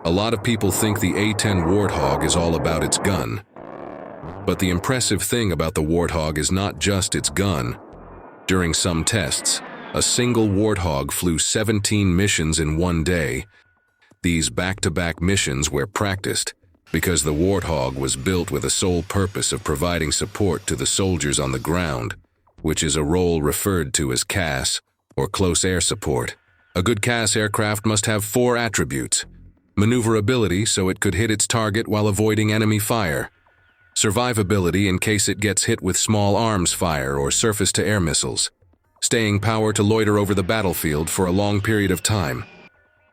A lot of people think the A-10 Warthog is all about its gun. But the impressive thing about the Warthog is not just its gun. During some tests, a single Warthog flew 17 missions in one day. These back-to-back missions were practiced because the Warthog was built with the sole purpose of providing support to the soldiers on the ground, which is a role referred to as CAS, or Close Air Support. A good CAS aircraft must have 4 attributes: maneuverability so it could hit its target while avoiding enemy fire, survivability in case it gets hit with small arms fire or surface-to-air missiles, staying power to loiter over the battlefield for a long period of time,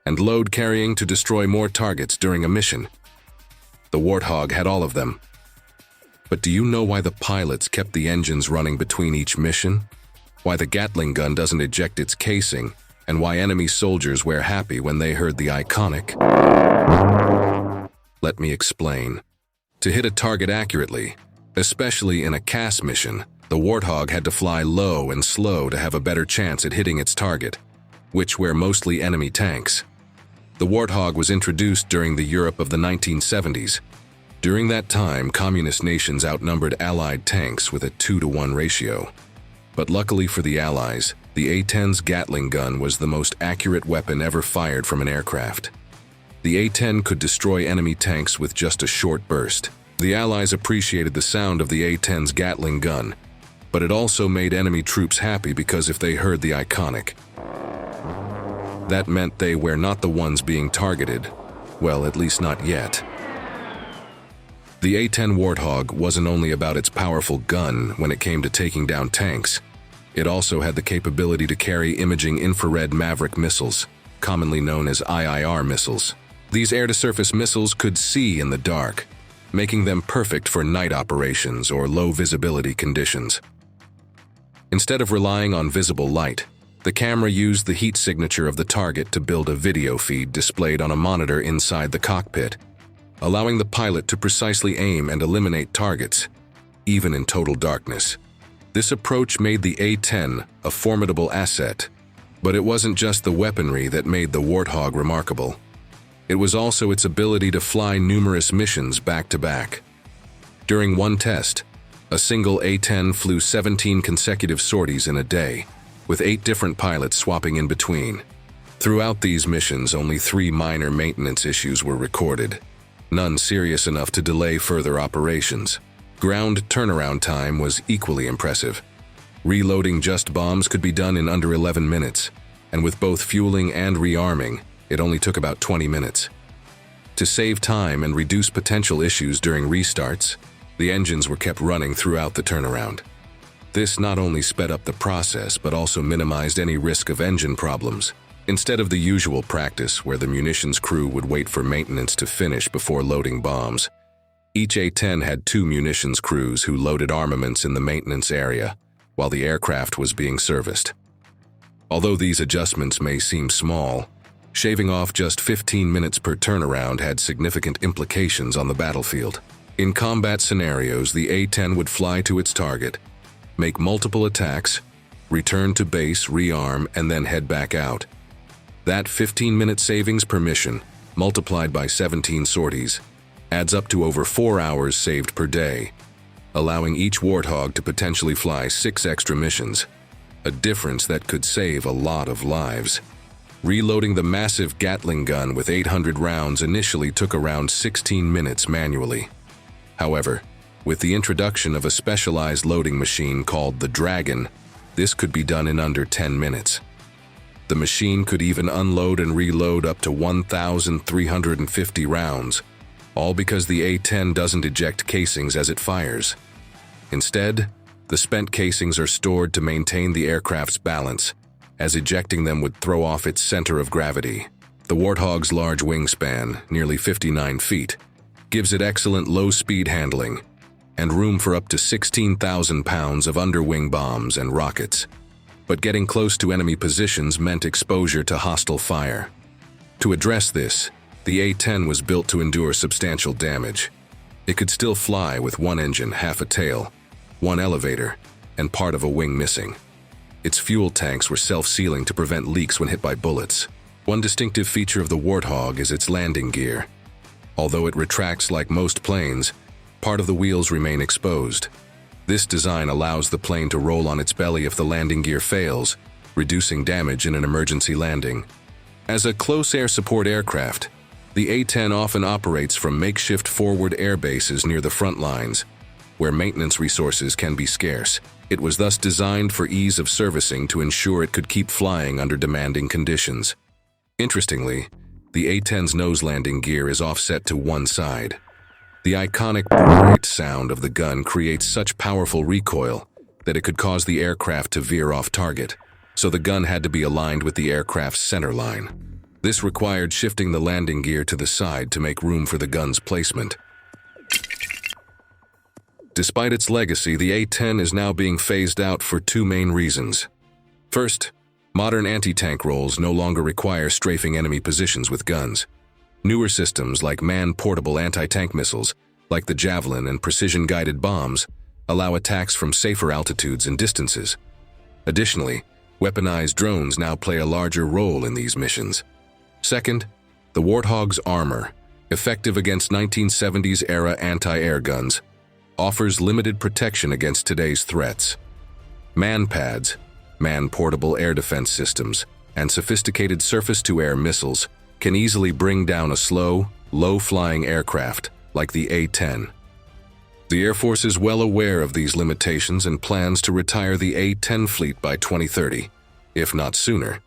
and load carrying to destroy more targets during a mission. The Warthog had all of them. But do you know why the pilots kept the engines running between each mission? Why the Gatling gun doesn't eject its casing? And why enemy soldiers were happy when they heard the iconic? Let me explain. To hit a target accurately, especially in a CAS mission, the Warthog had to fly low and slow to have a better chance at hitting its target, which were mostly enemy tanks. The Warthog was introduced during the Europe of the 1970s. During that time, communist nations outnumbered Allied tanks with a 2-to-1 ratio. But luckily for the Allies, the A-10's Gatling gun was the most accurate weapon ever fired from an aircraft. The A-10 could destroy enemy tanks with just a short burst. The Allies appreciated the sound of the A-10's Gatling gun, but it also made enemy troops happy because if they heard the iconic, that meant they were not the ones being targeted. Well, at least not yet. The A-10 Warthog wasn't only about its powerful gun when it came to taking down tanks. It also had the capability to carry imaging infrared Maverick missiles, commonly known as IIR missiles. These air-to-surface missiles could see in the dark, making them perfect for night operations or low-visibility conditions. Instead of relying on visible light, the camera used the heat signature of the target to build a video feed displayed on a monitor inside the cockpit, allowing the pilot to precisely aim and eliminate targets, even in total darkness. This approach made the A-10 a formidable asset, but it wasn't just the weaponry that made the Warthog remarkable. It was also its ability to fly numerous missions back-to-back. During one test, a single A-10 flew 17 consecutive sorties in a day, with 8 different pilots swapping in between. Throughout these missions, only 3 minor maintenance issues were recorded, none serious enough to delay further operations. Ground turnaround time was equally impressive. Reloading just bombs could be done in under 11 minutes, and with both fueling and rearming, it only took about 20 minutes. To save time and reduce potential issues during restarts, the engines were kept running throughout the turnaround. This not only sped up the process but also minimized any risk of engine problems. Instead of the usual practice where the munitions crew would wait for maintenance to finish before loading bombs, each A-10 had 2 munitions crews who loaded armaments in the maintenance area while the aircraft was being serviced. Although these adjustments may seem small, shaving off just 15 minutes per turnaround had significant implications on the battlefield. In combat scenarios, the A-10 would fly to its target, make multiple attacks, return to base, rearm, and then head back out. That 15-minute savings per mission, multiplied by 17 sorties, adds up to over 4 hours saved per day, allowing each Warthog to potentially fly 6 extra missions, a difference that could save a lot of lives. Reloading the massive Gatling gun with 800 rounds initially took around 16 minutes manually. However, with the introduction of a specialized loading machine called the Dragon, this could be done in under 10 minutes. The machine could even unload and reload up to 1,350 rounds, all because the A-10 doesn't eject casings as it fires. Instead, the spent casings are stored to maintain the aircraft's balance, as ejecting them would throw off its center of gravity. The Warthog's large wingspan, nearly 59 feet, gives it excellent low-speed handling and room for up to 16,000 pounds of underwing bombs and rockets. But getting close to enemy positions meant exposure to hostile fire. To address this, the A-10 was built to endure substantial damage. It could still fly with 1 engine, half a tail, 1 elevator, and part of a wing missing. Its fuel tanks were self-sealing to prevent leaks when hit by bullets. One distinctive feature of the Warthog is its landing gear. Although it retracts like most planes, part of the wheels remain exposed. This design allows the plane to roll on its belly if the landing gear fails, reducing damage in an emergency landing. As a close air support aircraft, the A-10 often operates from makeshift forward air bases near the front lines, where maintenance resources can be scarce. It was thus designed for ease of servicing to ensure it could keep flying under demanding conditions. Interestingly, the A-10's nose landing gear is offset to one side. The iconic brrrr sound of the gun creates such powerful recoil that it could cause the aircraft to veer off target, so the gun had to be aligned with the aircraft's center line. This required shifting the landing gear to the side to make room for the gun's placement. Despite its legacy, the A-10 is now being phased out for two main reasons. First, modern anti-tank roles no longer require strafing enemy positions with guns. Newer systems like man-portable anti-tank missiles, like the Javelin and precision-guided bombs, allow attacks from safer altitudes and distances. Additionally, weaponized drones now play a larger role in these missions. Second, the Warthog's armor, effective against 1970s-era anti-air guns, offers limited protection against today's threats. Man-pads, man-portable air defense systems, and sophisticated surface-to-air missiles can easily bring down a slow, low-flying aircraft like the A-10. The Air Force is well aware of these limitations and plans to retire the A-10 fleet by 2030, if not sooner.